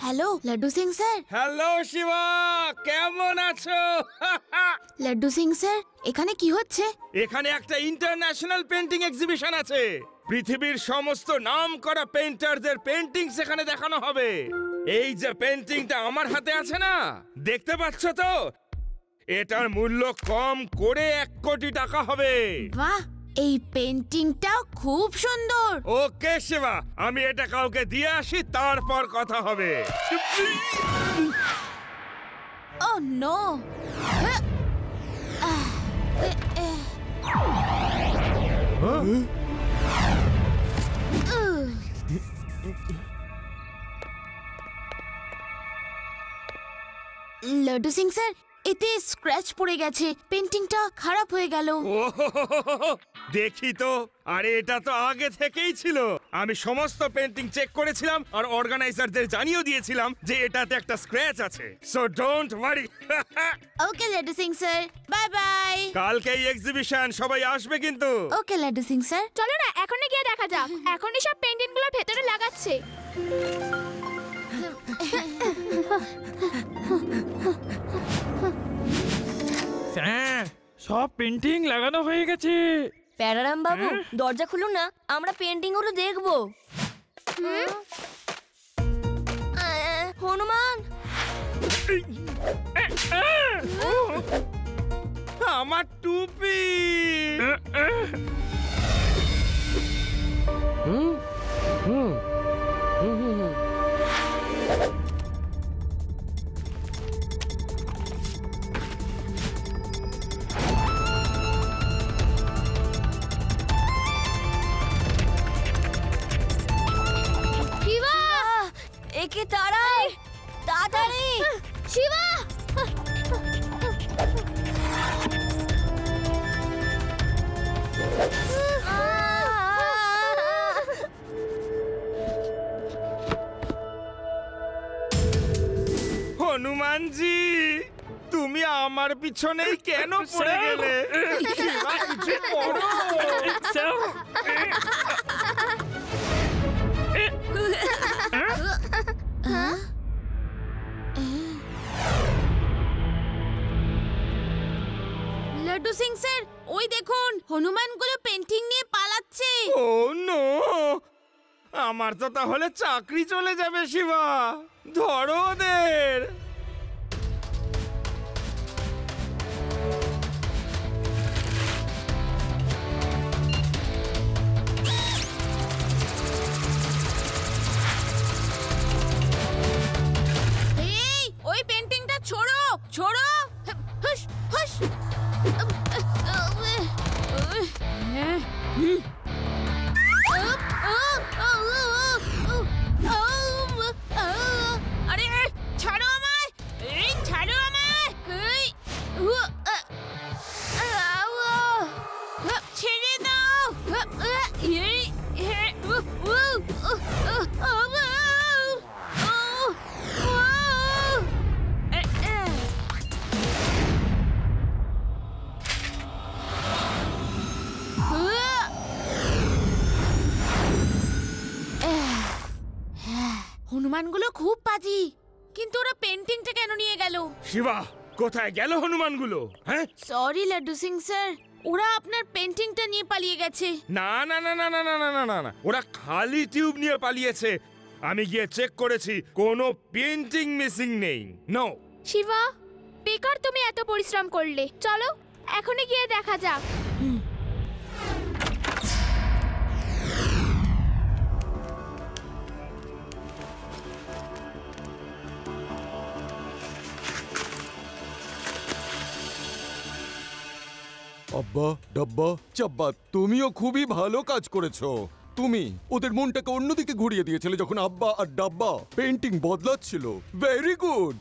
Hello Laddu Singh sir. Hello Shiva, কেমন আছো? Laddu Singh sir, এখানে কি হচ্ছে? এখানে একটা ইন্টারন্যাশনাল পেন্টিং এক্সিবিশন আছে। পৃথিবীর সমস্ত নামকরা পেইন্টারদের পেন্টিং সেখানে দেখানো হবে। এই যে পেন্টিংটা আমার হাতে আছে না, দেখতে পাচ্ছ তো? এটার মূল্য কম করে 1 কোটি টাকা হবে। বাহ, এই পেন্টিংটাও খুব সুন্দর। ওকে শিবা, আমি এটা কাউকে দিয়ে আসি, তারপর কথা হবে। ও নো। লাড্ডু সিং স্যার, এতে স্ক্র্যাচ পড়ে গেছে, পেন্টিংটা খারাপ হয়ে গেল। দেখি তো, আরে এটা তো আগে থেকেই ছিল। আমি সমস্ত পেন্টিং চেক করেছিলাম আর অর্গানাইজারদের জানিয়ে দিয়েছিলাম যে এটাতে একটা স্ক্র্যাচ আছে। So don't worry. Okay Laddu Singh sir, bye bye. কালকে এই এক্সিবিশন, সবাই আসবে কিন্তু। Okay Laddu Singh sir. চলো না এখনই গিয়ে দেখা যাক। এখনই সব পেন্টিং গুলো ভেতরে লাগাচ্ছে। স্যার, সব পেন্টিং লাগানো হয়ে গেছে। প্যারারাম বাবু, দরজা খুলুন না, আমরা পেন্টিং গুলো দেখবো। হনুমান, আমার টুপি। শিবা, একে তাড়াও, তাড়াতাড়ি। শিবা, হনুমানজি, তুমি আমার পিছনেই কেন পড়ে গেলে? শিবা, কিছু করো। লাড্ডু সিং স্যার, ওই দেখুন, হনুমানগুলো পেন্টিং নিয়ে পালাচ্ছে। ও নো, আমার তো তাহলে চাকরি চলে যাবে। শিবা, ধরো ওদের। এই, ওই পেন্টিংটা ছোড়ো, ছোড়ো। হুশ হুশ। আরে ছাড়ো আমায়, এই ছাড়ো আমায়। এই, ছেড়ে দাও। এই, হনুমানগুলো খুব পাজি, কিন্তু ওরা পেন্টিংটা কেন নিয়ে গেল? শিবা, কোথায় গেল হনুমানগুলো? হ্যাঁ, সরি লাড্ডু সিং স্যার, ওরা আপনার পেন্টিংটা নিয়ে পালিয়ে গেছে। না না না না না না না না না না, ওরা খালি টিউব নিয়ে পালিয়েছে। আমি গিয়ে চেক করেছি, কোনো পেন্টিং মিসিং নেই। নো। শিবা, বেকার তুমি এত পরিশ্রম করলে। চলো এখনই গিয়ে দেখা যাক। আব্বা, ডাব্বা, চাব্বা, তুমিও খুবই ভালো কাজ করেছো। তুমি ওদের মনটাকে অন্যদিকে ঘুরিয়ে দিয়েছিলে যখন আব্বা আর ডাব্বা পেন্টিং বদলাচ্ছিল। Very good.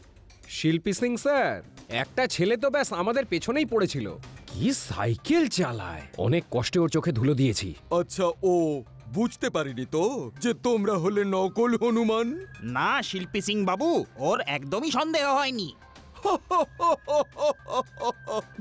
শিল্পী সিং স্যার, একটা ছেলে তো ব্যাস আমাদের পেছনেই পড়েছিল। কি সাইকেল চালায়! অনেক কষ্টে ওর চোখে ধুলো দিয়েছি। আচ্ছা, ও বুঝতে পারিনি তো যে তোমরা হলে নকল হনুমান। না শিল্পী সিং বাবু, ওর একদমই সন্দেহ হয়নি।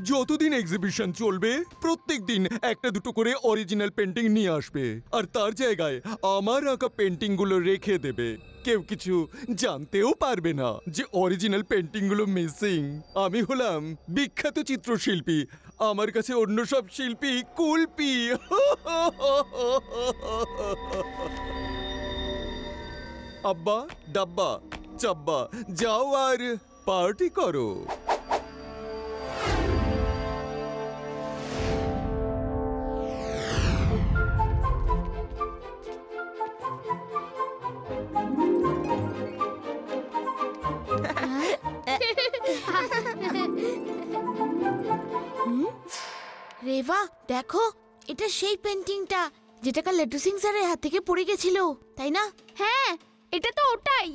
যতদিন এক্সিবিশন চলবে প্রত্যেকদিন একটা দুটো করে অরিজিনাল পেন্টিং নিয়ে আসবে, আর তার জায়গায় আমার আঁকা পেন্টিং গুলো রেখে দেবে। কেউ কিছু জানতেও পারবে না যে অরিজিনাল পেন্টিং গুলো মিসিং। আমি হলাম বিখ্যাত চিত্রশিল্পী, আমার কাছে অন্য সব শিল্পী কুলপি। আব্বা ডাব্বা চাব্বা, যাও আর পার্টি করো। রেভা দেখো, এটা সেই পেন্টিংটা যেটা কাল লাড্ডু সিং স্যারের হাত থেকে পড়ে গেছিল, তাই না? হ্যাঁ, এটা তো ওটাই।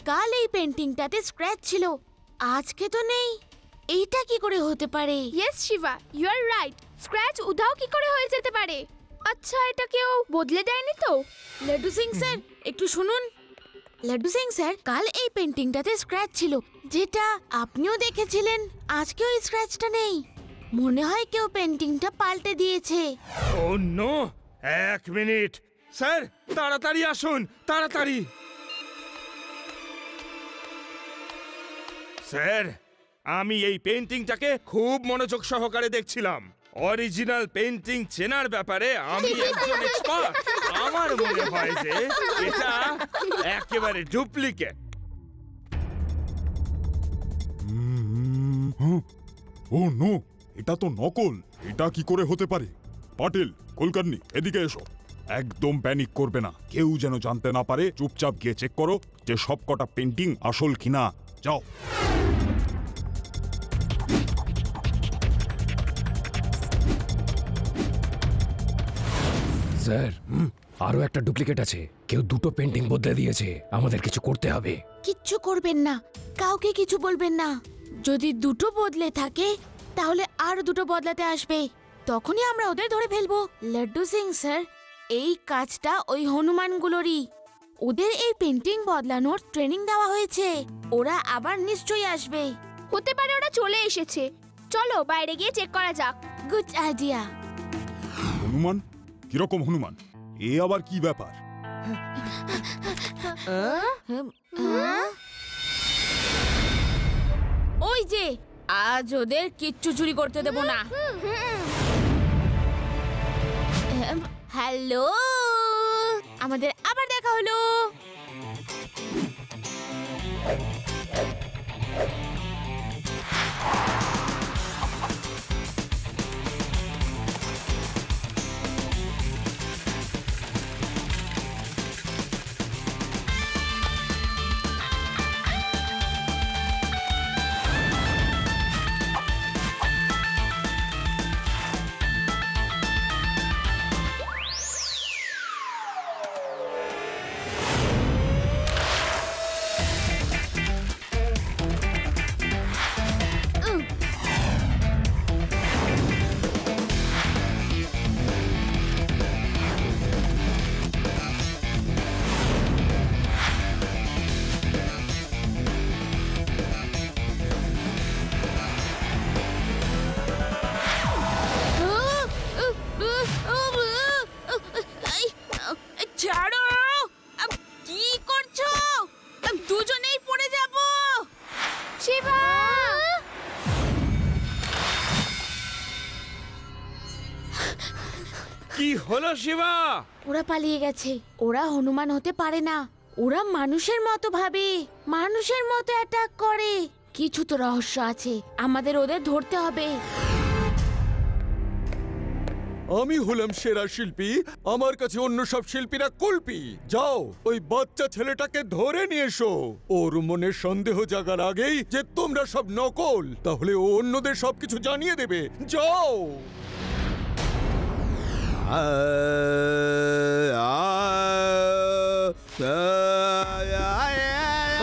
কাল এই পেন্টিংটাতে স্ক্র্যাচ ছিল, আজকে তো নেই। এইটা কি করে হতে পারে? Yes Shiva, you are right. Scratch উধাও কি করে হয়ে যেতে পারে? আচ্ছা, এটা কেউ বদলে দেয়নি তো? লাড্ডু সিং স্যার একটু শুনুন। লাড্ডু সিং স্যার, কাল এই পেন্টিংটাতে স্ক্র্যাচ ছিল, যেটা আপনিও দেখেছিলেন। আজকেও এই স্ক্র্যাচটা নেই। মনে হয় কেউ পেন্টিংটা পাল্টে দিয়েছে। ও নো, এক মিনিট স্যার, তাড়াতাড়ি আসুন, তাড়াতাড়ি। স্যার, আমি এই পেন্টিংটাকে খুব মনোযোগ সহকারে দেখছিলাম। অরিজিনাল পেন্টিং চেনার ব্যাপারে আমি একজন এক্সপার্ট। আমার মনে হয় যে এটা একেবারে ডুপ্লিকেট। ও নো, এটা তো নকল। এটা কি করে হতে পারে? পাটিল, কুলকার্নি, এদিকে এসো। একদম প্যানিক করবে না, কেউ যেন জানতে না পারে। চুপচাপ গিয়ে চেক করো যে সব কটা পেন্টিং আসল কিনা। যাও। স্যার, আরো একটা ডুপ্লিকেট আছে। কেউ দুটো পেন্টিং বদলে দিয়েছে, আমাদের কিছু করতে হবে। কিচ্ছু করবেন না, কাউকে কিছু বলবেন না। যদি দুটো বদলে থাকে তাহলে আর দুটো বদলাতে আসবে, তখনই আমরা ওদের ধরে ফেলবো। লাড্ডু সিং স্যার, এই কাজটা ওই হনুমানগুলোরই। ওদের এই পেন্টিং বদলানোর ট্রেনিং দেওয়া হয়েছে, ওরা আবার নিশ্চয়ই আসবে। হতে পারে ওরা চলে এসেছে। চলো বাইরে গিয়ে চেক করা যাক। Good idea. হনুমান? কিরকম হনুমান? এ আবার কি ব্যাপার? ওই যে, আজ ওদের কিচ্ছু চুরি করতে দেব না। হ্যালো, আমাদের আবার দেখা হলো। ছাড়ো, কি করছো? দুজনেই পড়ে যাব। শিবা, কি হলো শিবা? ওরা পালিয়ে গেছে। ওরা হনুমান হতে পারে না, ওরা মানুষের মতো ভাবে, মানুষের মতো অ্যাটাক করে। কিছু তো রহস্য আছে, আমাদের ওদের ধরতে হবে। আমি হলাম সেরা শিল্পী, আমার কাছে অন্য সব শিল্পীরা কুলপি। যাও, ওই বাচ্চা ছেলেটাকে ধরে নিয়ে এসো। ওর মনে সন্দেহ জাগার আগেই যে তোমরা সব নকল, তাহলে ও অন্যদের সবকিছু জানিয়ে দেবে। যাও।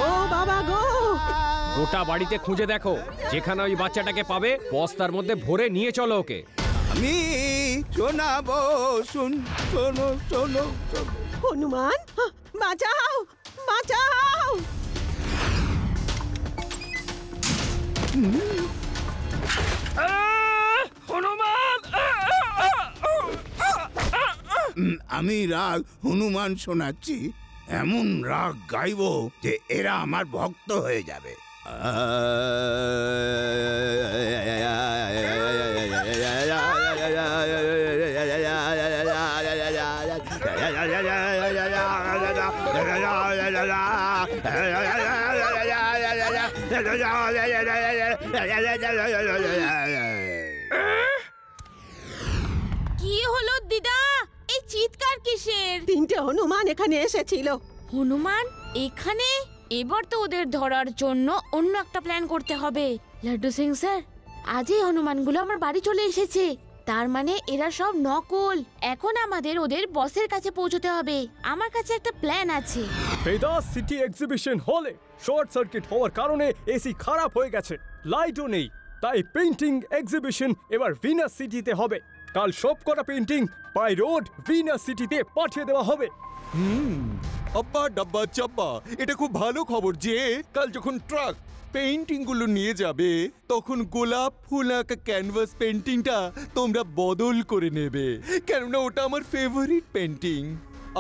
ও বাবা গো! গোটা বাড়িতে খুঁজে দেখো, যেখানে ওই বাচ্চাটাকে পাবে বস্তার মধ্যে ভরে নিয়ে চলো ওকে। আমি শোনাবো, শোনো শোনো। হনুমান, বাঁচাও বাঁচাও! হনুমান! আমি রাগ হনুমান শোনাচ্ছি, এমন রাগ গাইবো যে এরা আমার ভক্ত হয়ে যাবে। কি হলো দিদা? এই চিৎকার কিসের? 3টে হনুমান এখানে এসেছিল। হনুমান এখানে? এবার তো ওদের ধরার জন্য অন্য একটা প্ল্যান করতে হবে। লাড্ডু সিং স্যার, আজই হনুমানগুলো আমার বাড়ি চলে এসেছে। তার মানে এরা সব নকল। এখন আমাদের ওদের বসের কাছে পৌঁছতে হবে। আমার কাছে একটা প্ল্যান আছে। ভেদাস সিটি এক্সিবিশন হলে শর্ট সার্কিট হওয়ার কারণে এসি খারাপ হয়ে গেছে, লাইটও নেই। তাই পেইন্টিং এক্সিবিশন এবার ভিনাস সিটিতে হবে। কাল সব কটা পেইন্টিং বাই রোড ভিনাস সিটিতে পাঠিয়ে দেওয়া হবে। আব্বা ডাব্বা চাব্বা, এটা খুব ভালো খবর যে কাল যখন ট্রাক পেইন্টিং গুলো নিয়ে যাবে তখন গোলাপ ফুল আঁকা ক্যানভাস পেইন্টিংটা তোমরা বদল করে নেবে, কেননা ওটা আমার ফেভারিট পেইন্টিং।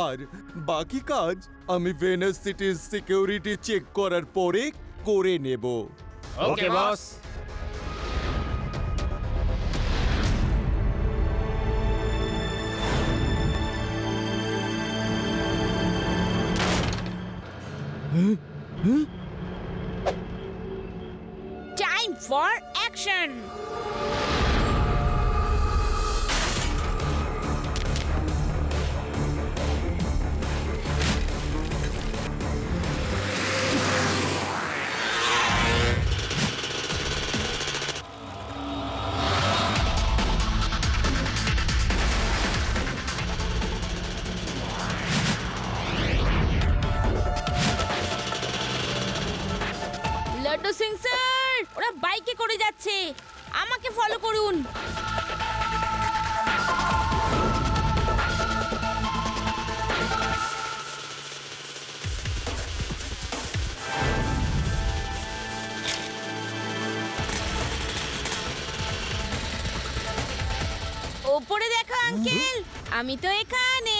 আর বাকি কাজ আমি ভেনাস সিটির সিকিউরিটি চেক করার পরে করে নেব। Okay boss. Time for action! Laddu Singh sir, ওরা বাইকে করে যাচ্ছে, আমাকে ফলো করুন। ওপরে দেখো আঙ্কেল, আমি তো এখানে।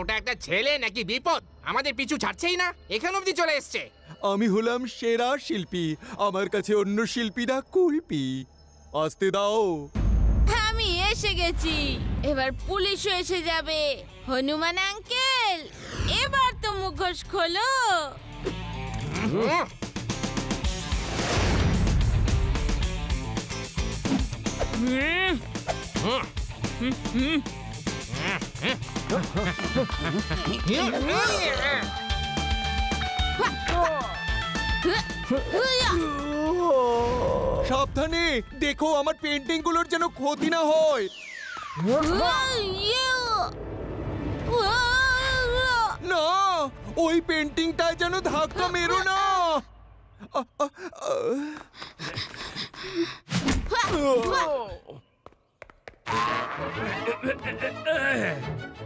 ওটা একটা ছেলে নাকি বিপদ? আমাদের পিছু ছাড়ছেই না, এখান অবধি চলে এসছে। আমি হলাম সেরা শিল্পী, আমার কাছে অন্য শিল্পীরা কুলপি। আসতে দাও। আমি এসে গেছি, এবার পুলিশও এসে যাবে। হনুমান আঙ্কেল, এবার তো মুখোশ খোলো। সাবধানে দেখো আমার পেন্টিং গুলোর যেন ক্ষতি না হয়। না, ওই পেন্টিংটায় যেন ধাক্কা মেরো না।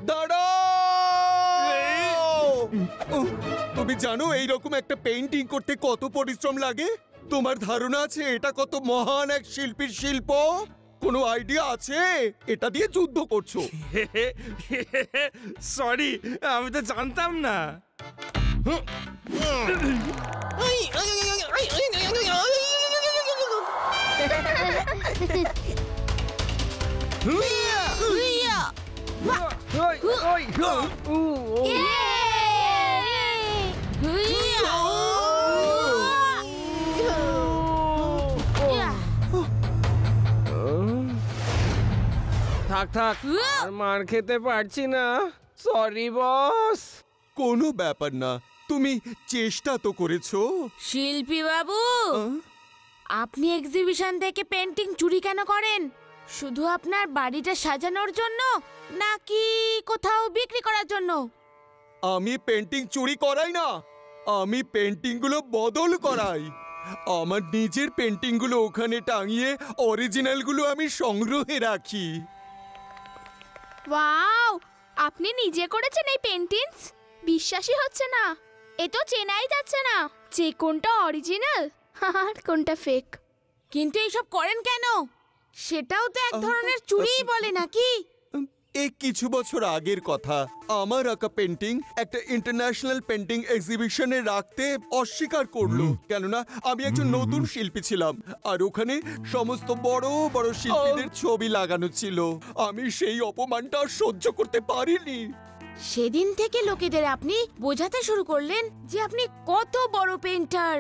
দাঁড়াও! তুমি জানো এইরকম একটা পেইন্টিং করতে কত পরিশ্রম লাগে? তোমার ধারণা আছে এটা কত মহান এক শিল্পীর শিল্প? কোনো আইডিয়া আছে? এটা দিয়ে যুদ্ধ করছো। সরি, আমি তো জানতাম না। থাক থাক, আর মার খেতে পারছি না। Sorry boss. কোনো ব্যাপার না, তুমি চেষ্টা তো করেছো। শিল্পী বাবু, আপনি এক্সিবিশন থেকে পেন্টিং চুরি কেন করেন? শুধু আপনার বাড়িটা সাজানোর জন্য নাকি কোথাও বিক্রি করার জন্য? আমি পেন্টিং চুরি করাই না, আমি পেন্টিং গুলো বদল করাই। আমার নিজের পেন্টিং গুলো ওখানে টাঙিয়ে অরিজিনাল গুলো আমি সংগ্রহে রাখি। ওয়াও, আপনি নিজে করেছেন এই পেন্টিংস? বিশ্বাসই হচ্ছে না। এ তো চেনাই যাচ্ছে না যে কোনটা অরিজিনাল আর কোনটা ফেক। কিন্তু এইসব করেন কেন? সেটাও তো এক ধরনের চুরিই বলে নাকি? এই কিছু বছর আগের কথা, আমার আঁকা পেন্টিং একটা ইন্টারন্যাশনাল পেন্টিং এক্সিবিশনে রাখতে অস্বীকার করলো, কেননা আমি একজন নতুন শিল্পী ছিলাম আর ওখানে সমস্ত বড় বড় শিল্পীদের ছবি লাগানো ছিল। আমি সেই অপমানটা সহ্য করতে পারিনি। সেদিন থেকে লোকেদের আপনি বোঝাতে শুরু করলেন যে আপনি কত বড় পেইন্টার।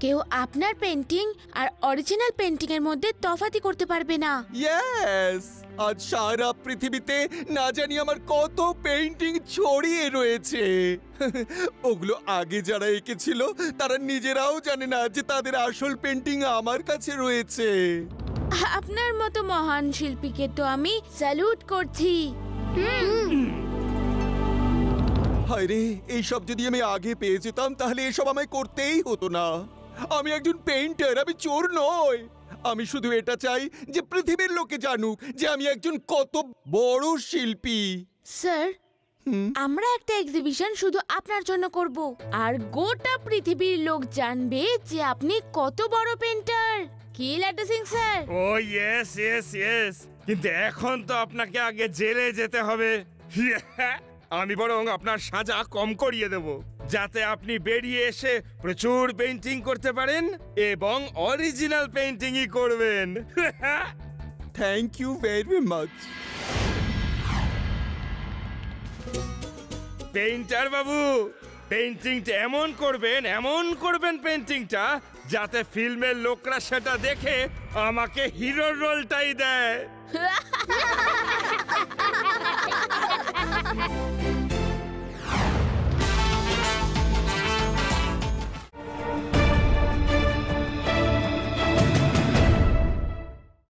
কেউ আপনার পেন্টিং আর অরিজিনাল পেন্টিং এর মধ্যে তফাৎ করতে পারবে না। ইয়েস, আজ সারা পৃথিবীতে না জানি আমার কত পেইন্টিং ছড়িয়ে রয়েছে। ওগুলো আগে যারা এঁকেছিল তারা নিজেরাও জানে না যে তাদের আসল পেন্টিং আমার কাছে রয়েছে। আপনার মতো মহান শিল্পীকে তো আমি স্যালুট করছি। হায়রে, এইসব যদি আমি আগে পেয়ে যেতাম তাহলে এসব আমায় করতেই হতো না। আমি একজন পেইন্টার, আমি চোর নই। আমি শুধু এটা চাই যে পৃথিবীর লোকে জানুক যে আমি একজন কত বড় শিল্পী। স্যার, আমরা একটা এক্সিবিশন শুধু আপনার জন্য করব আর গোটা পৃথিবীর লোক জানবে যে আপনি কত বড় পেইন্টার। কি লাড্ডু সিং স্যার? ও ইয়েস ইয়েস ইয়েস, কিন্তু এখন তো আপনাকে আগে জেলে যেতে হবে। আমি বরং আপনার সাজা কম করিয়ে দেব, যাতে আপনি বেরিয়ে এসে প্রচুর পেইন্টিং করতে পারেন এবং অরিজিনাল পেইন্টিংই করবেন। Thank you very much. Painter বাবু, পেইন্টিংটা এমন করবেন পেইন্টিংটা যাতে ফিল্মের লোকরা সেটা দেখে আমাকে হিরোর রোলটাই দেয়।